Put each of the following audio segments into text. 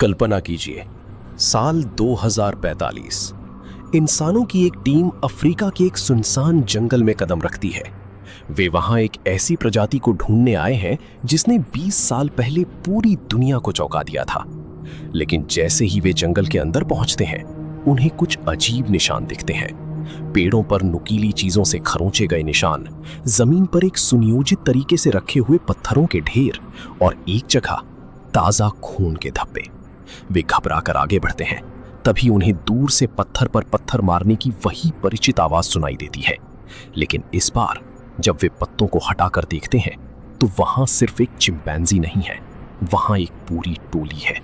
कल्पना कीजिए, साल 2045। इंसानों की एक टीम अफ्रीका के एक सुनसान जंगल में कदम रखती है। वे वहां एक ऐसी प्रजाति को ढूंढने आए हैं जिसने 20 साल पहले पूरी दुनिया को चौंका दिया था। लेकिन जैसे ही वे जंगल के अंदर पहुंचते हैं, उन्हें कुछ अजीब निशान दिखते हैं। पेड़ों पर नुकीली चीजों से खरोंचे गए निशान, जमीन पर एक सुनियोजित तरीके से रखे हुए पत्थरों के ढेर और एक जगह ताजा खून के धब्बे। वे घबरा कर आगे बढ़ते हैं, तभी उन्हें दूर से पत्थर पर पत्थर मारने की वही परिचित आवाज सुनाई देती है। लेकिन इस बार जब वे पत्तों को हटाकर देखते हैं तो वहां सिर्फ एक चिंपैंजी नहीं है, वहां एक पूरी टोली है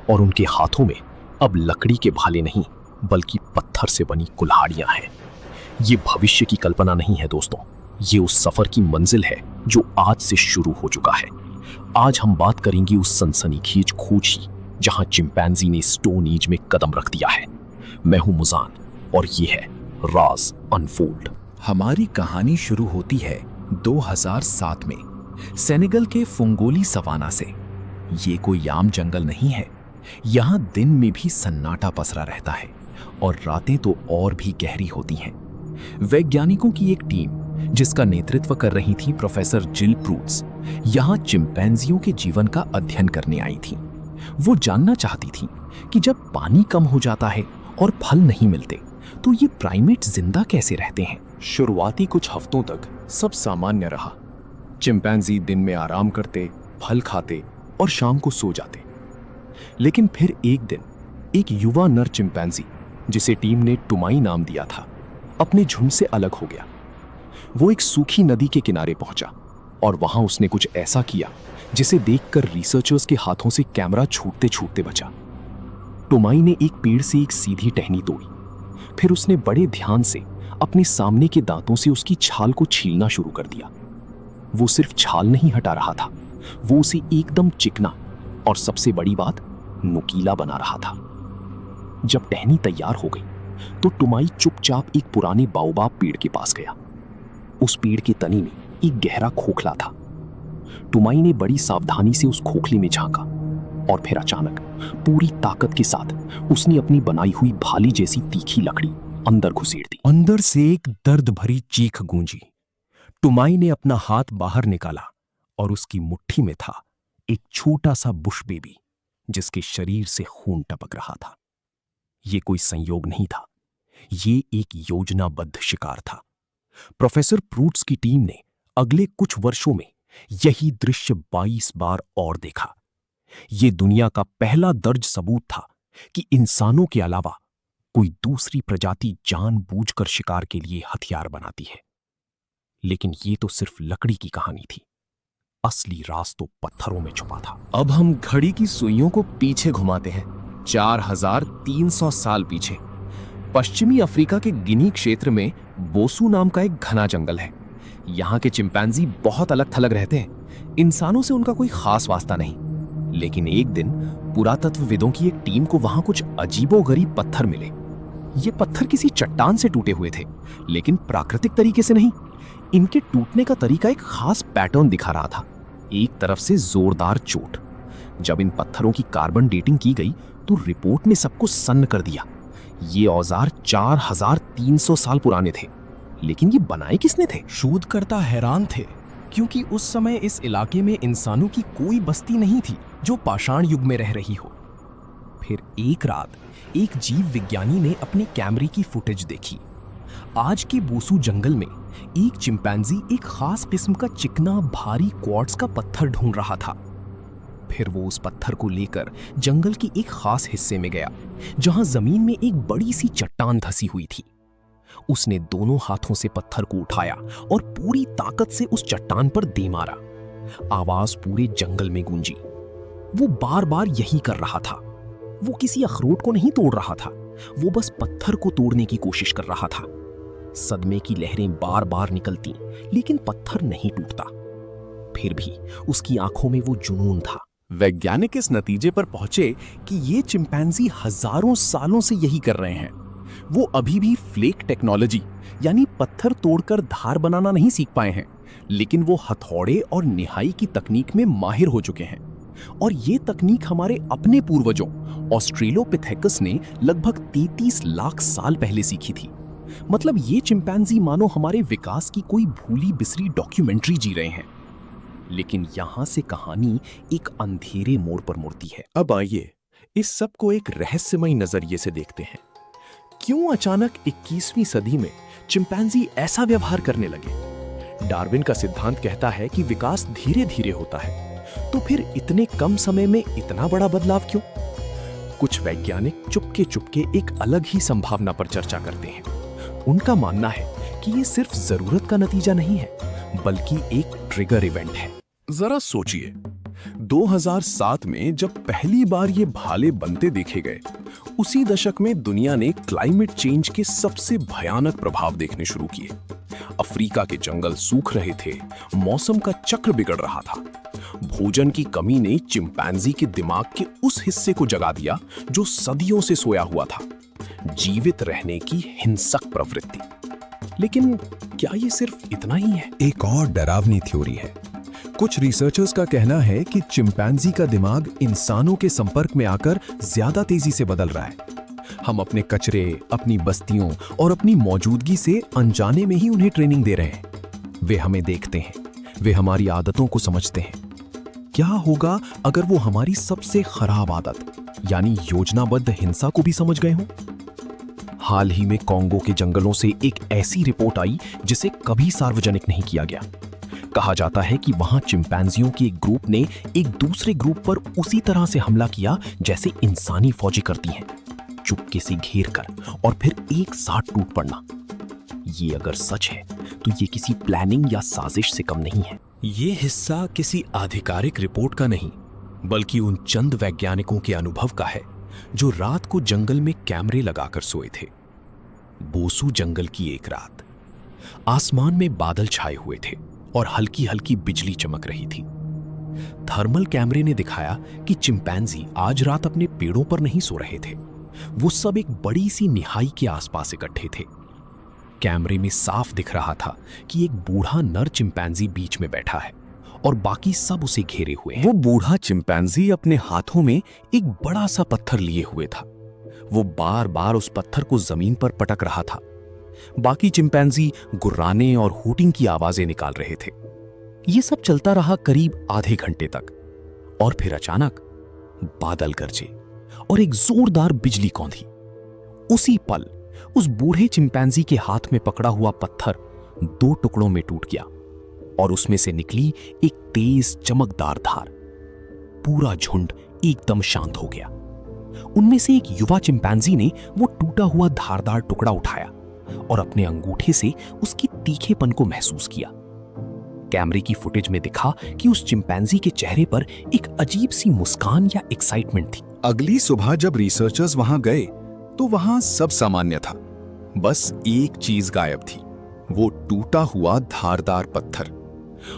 और उनके हाथों में अब लकड़ी के भाले नहीं बल्कि पत्थर से बनी कुल्हाड़ियां हैं। ये भविष्य की कल्पना नहीं है दोस्तों, ये उस सफर की मंजिल है जो आज से शुरू हो चुका है। आज हम बात करेंगे उस सनसनीखेज खोज की जहां चिंपैंजी ने स्टोन एज में कदम रख दिया है। मैं हूं मुजान और ये है राज अनफोल्ड। हमारी कहानी शुरू होती है 2007 में सेनेगल के फुंगोली सवाना से। ये कोई आम जंगल नहीं है। यहाँ दिन में भी सन्नाटा पसरा रहता है और रातें तो और भी गहरी होती हैं। वैज्ञानिकों की एक टीम जिसका नेतृत्व कर रही थी प्रोफेसर जिल प्रूट्स, यहाँ चिंपैंजियों के जीवन का अध्ययन करने आई थी। वो जानना चाहती थी कि जब पानी कम हो जाता है और फल नहीं मिलते तो ये प्राइमेट जिंदा कैसे रहते हैं। शुरुआती कुछ हफ्तों तक सब सामान्य रहा। चिंपैंजी दिन में आराम करते, फल खाते और शाम को सो जाते। लेकिन फिर एक दिन एक युवा नर चिंपैंजी, जिसे टीम ने टुमाई नाम दिया था, अपने झुंड से अलग हो गया। वो एक सूखी नदी के किनारे पहुंचा और वहां उसने कुछ ऐसा किया जिसे देखकर रिसर्चर्स के हाथों से कैमरा छूटते छूटते बचा। टुमाई ने एक पेड़ से एक सीधी टहनी तोड़ी, फिर उसने बड़े ध्यान से अपने सामने के दांतों से उसकी छाल को छीलना शुरू कर दिया। वो सिर्फ छाल नहीं हटा रहा था, वो उसे एकदम चिकना और सबसे बड़ी बात नुकीला बना रहा था। जब टहनी तैयार हो गई तो टुमाई चुपचाप एक पुराने बाओबाब पेड़ के पास गया। उस पेड़ के तने में एक गहरा खोखला था। टुमाई ने बड़ी सावधानी से उस खोखले में झांका और फिर अचानक पूरी ताकत के साथ उसने अपनी बनाई हुई भाली जैसी तीखी लकड़ी अंदर घुसेड़ दी। अंदर से एक दर्द भरी चीख गूंजी। टुमाई ने अपना हाथ बाहर निकाला और उसकी मुट्ठी में था एक छोटा सा बुश बेबी जिसके शरीर से खून टपक रहा था। ये कोई संयोग नहीं था, ये एक योजनाबद्ध शिकार था। प्रोफेसर प्रूट्स की टीम ने अगले कुछ वर्षों में यही दृश्य 22 बार और देखा। ये दुनिया का पहला दर्ज सबूत था कि इंसानों के अलावा कोई दूसरी प्रजाति जानबूझकर शिकार के लिए हथियार बनाती है। लेकिन ये तो सिर्फ लकड़ी की कहानी थी, असली राज तो पत्थरों में छुपा था। अब हम घड़ी की सुइयों को पीछे घुमाते हैं, 4300 साल पीछे। पश्चिमी अफ्रीका के गिनी क्षेत्र में बोसू नाम का एक घना जंगल है। यहाँ के चिंपैंजी बहुत अलग थलग रहते हैं, इंसानों से उनका कोई खास वास्ता नहीं। लेकिन एक दिन पुरातत्वविदों की एक टीम को वहां कुछ अजीबोगरीब पत्थर मिले। ये पत्थर किसी चट्टान से टूटे हुए थे, लेकिन प्राकृतिक तरीके से नहीं। इनके टूटने का तरीका एक खास पैटर्न दिखा रहा था, एक तरफ से जोरदार चोट। जब इन पत्थरों की कार्बन डेटिंग की गई तो रिपोर्ट ने सबको सन्न कर दिया। ये औजार 4300 साल पुराने थे, लेकिन ये बनाए किसने थे? शोधकर्ता हैरान थे, क्योंकि उस समय इस इलाके में इंसानों की कोई बस्ती नहीं थी जो पाषाण युग में रह रही हो। फिर एक रात एक जीव विज्ञानी ने अपने कैमरे की फुटेज देखी। आज के बोसू जंगल में एक चिंपैंजी एक खास किस्म का चिकना भारी क्वार्ट्ज का पत्थर ढूंढ रहा था। फिर वो उस पत्थर को लेकर जंगल की एक खास हिस्से में गया जहां जमीन में एक बड़ी सी चट्टान धसी हुई थी। उसने दोनों हाथों से पत्थर को उठाया और पूरी ताकत से उस चट्टान पर दे मारा। आवाज पूरे जंगल में गूंजी। वो बार बार यही कर रहा था। वो किसी अखरोट को नहीं तोड़ रहा था, वो बस पत्थर को तोड़ने की कोशिश कर रहा था। सदमे की लहरें बार बार निकलती, लेकिन पत्थर नहीं टूटता। फिर भी उसकी आंखों में वो जुनून था। वैज्ञानिक इस नतीजे पर पहुंचे कि ये चिंपैंजी हजारों सालों से यही कर रहे हैं। वो अभी भी फ्लेक टेक्नोलॉजी यानी पत्थर तोड़कर धार बनाना नहीं सीख पाए हैं, लेकिन वो हथौड़े और निहाई की तकनीक में माहिर हो चुके हैं। और ये तकनीक हमारे अपने पूर्वजों ऑस्ट्रेलोपिथेकस ने लगभग 33 लाख साल पहले सीखी थी। मतलब ये चिंपैंजी मानो हमारे विकास की कोई भूली बिसरी डॉक्यूमेंट्री जी रहे हैं। लेकिन यहां से कहानी एक अंधेरे मोड़ पर मुड़ती है। अब आइए इस सब को एक रहस्यमय नजरिए से देखते हैं। क्यों अचानक 21वीं सदी में चिंपैंजी ऐसा व्यवहार करने लगे? डार्विन का सिद्धांत कहता है कि विकास धीरे धीरे होता है, तो फिर इतने कम समय में इतना बड़ा बदलाव क्यों? कुछ वैज्ञानिक चुपके चुपके एक अलग ही संभावना पर चर्चा करते हैं। उनका मानना है कि ये सिर्फ जरूरत का नतीजा नहीं है, बल्कि एक ट्रिगर इवेंट है। जरा सोचिए, 2007 में जब पहली बार ये भाले बनते देखे गए, उसी दशक में दुनिया ने क्लाइमेट चेंज के सबसे भयानक प्रभाव देखने शुरू किए। अफ्रीका के जंगल सूख रहे थे, मौसम का चक्र बिगड़ रहा था। भोजन की कमी ने चिंपैंजी के दिमाग के उस हिस्से को जगा दिया जो सदियों से सोया हुआ था, जीवित रहने की हिंसक प्रवृत्ति। लेकिन क्या ये सिर्फ इतना ही है? एक और डरावनी थ्योरी है। कुछ रिसर्चर्स का कहना है कि चिंपैंजी का दिमाग इंसानों के संपर्क में आकर ज्यादा तेजी से बदल रहा है। हम अपने कचरे, अपनी बस्तियों और अपनी मौजूदगी से अनजाने में ही उन्हें ट्रेनिंग दे रहे हैं। वे हमें देखते हैं, वे हमारी आदतों को समझते हैं। क्या होगा अगर वो हमारी सबसे खराब आदत यानी योजनाबद्ध हिंसा को भी समझ गए हों? हाल ही में कॉन्गो के जंगलों से एक ऐसी रिपोर्ट आई जिसे कभी सार्वजनिक नहीं किया गया। कहा जाता है कि वहां चिंपैंजियों के एक ग्रुप ने एक दूसरे ग्रुप पर उसी तरह से हमला किया जैसे इंसानी फौजें करती हैं, चुपके से घेर कर और फिर एक साथ टूट पड़ना। ये अगर सच है तो ये किसी प्लानिंग या साजिश से कम नहीं है। ये हिस्सा किसी आधिकारिक रिपोर्ट का नहीं, बल्कि उन चंद वैज्ञानिकों के अनुभव का है जो रात को जंगल में कैमरे लगाकर सोए थे। बोसू जंगल की एक रात आसमान में बादल छाए हुए थे और हल्की हल्की बिजली चमक रही थी। थर्मल कैमरे ने दिखाया कि चिंपैंजी आज रात अपने पेड़ों पर नहीं सो रहे थे, वो सब एक बड़ी सी निहाई के आसपास इकट्ठे थे। कैमरे में साफ दिख रहा था कि एक बूढ़ा नर चिंपैंजी बीच में बैठा है और बाकी सब उसे घेरे हुए हैं। वो बूढ़ा चिंपैंजी अपने हाथों में एक बड़ा सा पत्थर लिए हुए था। वो बार बार उस पत्थर को जमीन पर पटक रहा था। बाकी चिंपैंजी गुर्राने और हूटिंग की आवाजें निकाल रहे थे। ये सब चलता रहा करीब आधे घंटे तक और फिर अचानक बादल गरजे और एक जोरदार बिजली कौंधी। उसी पल उस बूढ़े चिंपैंजी के हाथ में पकड़ा हुआ पत्थर 2 टुकड़ों में टूट गया और उसमें से निकली एक तेज चमकदार धार। पूरा झुंड एकदम शांत हो गया। उनमें से एक युवा चिंपैंजी ने वो टूटा हुआ धारदार टुकड़ा उठाया और अपने अंगूठे से उसकी तीखेपन को महसूस किया। कैमरे की फुटेज में दिखा कि उस चिंपैंजी के चेहरे पर एक अजीब सी मुस्कान या एक्साइटमेंट थी। अगली सुबह जब रिसर्चर्स वहां गए तो वहां सब सामान्य था, बस एक चीज गायब थी, वो टूटा हुआ धारदार पत्थर।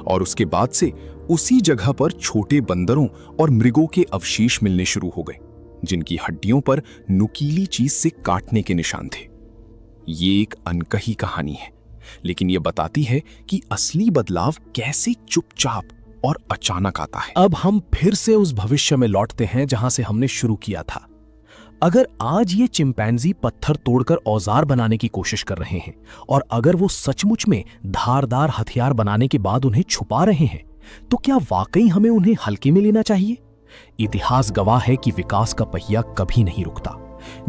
और उसके बाद से उसी जगह पर छोटे बंदरों और मृगों के अवशेष मिलने शुरू हो गए, जिनकी हड्डियों पर नुकीली चीज से काटने के निशान थे। ये एक अनकही कहानी है, लेकिन ये बताती है कि असली बदलाव कैसे चुपचाप और अचानक आता है। अब हम फिर से उस भविष्य में लौटते हैं जहां से हमने शुरू किया था। अगर आज ये चिंपैंजी पत्थर तोड़कर औजार बनाने की कोशिश कर रहे हैं और अगर वो सचमुच में धारदार हथियार बनाने के बाद उन्हें छुपा रहे हैं, तो क्या वाकई हमें उन्हें हल्के में लेना चाहिए? इतिहास गवाह है कि विकास का पहिया कभी नहीं रुकता।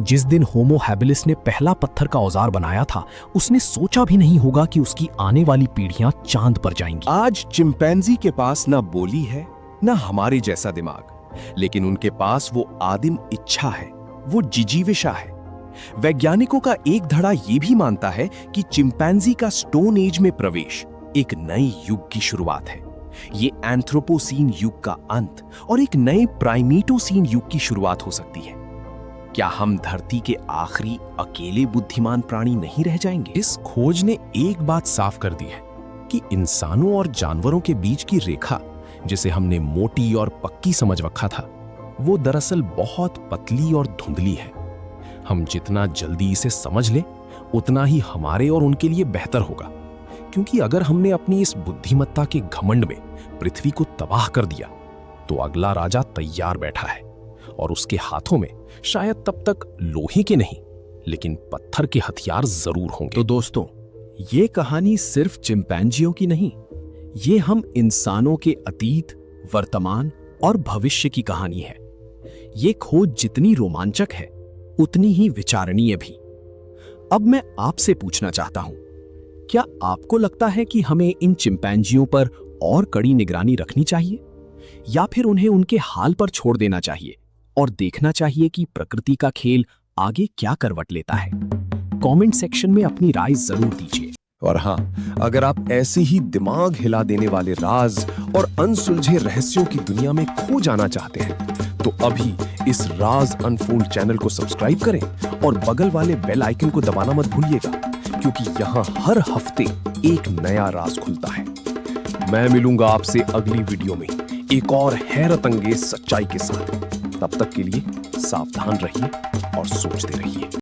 जिस दिन होमो हैबिलिस ने पहला पत्थर का औजार बनाया था, उसने सोचा भी नहीं होगा कि उसकी आने वाली पीढ़ियां चांद पर जाएंगी। आज चिंपैंजी के पास ना बोली है, ना हमारे जैसा दिमाग, लेकिन उनके पास वो आदिम इच्छा है, वो जिजीविषा है। वैज्ञानिकों का एक धड़ा ये भी मानता है कि चिंपैंजी का स्टोन एज में प्रवेश एक नए युग की शुरुआत है। ये एंथ्रोपोसीन युग का अंत और एक नए प्राइमेटोसीन युग की शुरुआत हो सकती है। क्या हम धरती के आखिरी अकेले बुद्धिमान प्राणी नहीं रह जाएंगे? इस खोज ने एक बात साफ कर दी है कि इंसानों और जानवरों के बीच की रेखा, जिसे हमने मोटी और पक्की समझ रखा था, वो दरअसल बहुत पतली और धुंधली है। हम जितना जल्दी इसे समझ लें, उतना ही हमारे और उनके लिए बेहतर होगा। क्योंकि अगर हमने अपनी इस बुद्धिमत्ता के घमंड में पृथ्वी को तबाह कर दिया, तो अगला राजा तैयार बैठा है और उसके हाथों में शायद तब तक लोहे के नहीं लेकिन पत्थर के हथियार जरूर होंगे। तो दोस्तों, ये कहानी सिर्फ चिंपैंजियों की नहीं, ये हम इंसानों के अतीत, वर्तमान और भविष्य की कहानी है। ये खोज जितनी रोमांचक है उतनी ही विचारणीय भी। अब मैं आपसे पूछना चाहता हूं, क्या आपको लगता है कि हमें इन चिंपैंजियों पर और कड़ी निगरानी रखनी चाहिए या फिर उन्हें उनके हाल पर छोड़ देना चाहिए और देखना चाहिए कि प्रकृति का खेल आगे क्या करवट लेता है? कमेंट सेक्शन में अपनी राय जरूर दीजिए। और हाँ, अगर आप ऐसे ही दिमाग हिला देने वाले राज और अनसुलझे रहस्यों की दुनिया में खो जाना चाहते हैं तो अभी इस राज अनफोल्ड चैनल को सब्सक्राइब करें और बगल वाले बेल आइकन को दबाना मत भूलिएगा, क्योंकि यहाँ हर हफ्ते एक नया राज खुलता है। मैं मिलूंगा आपसे अगली वीडियो में एक और हैरत अंगेज सच्चाई के साथ। तब तक के लिए सावधान रहिए।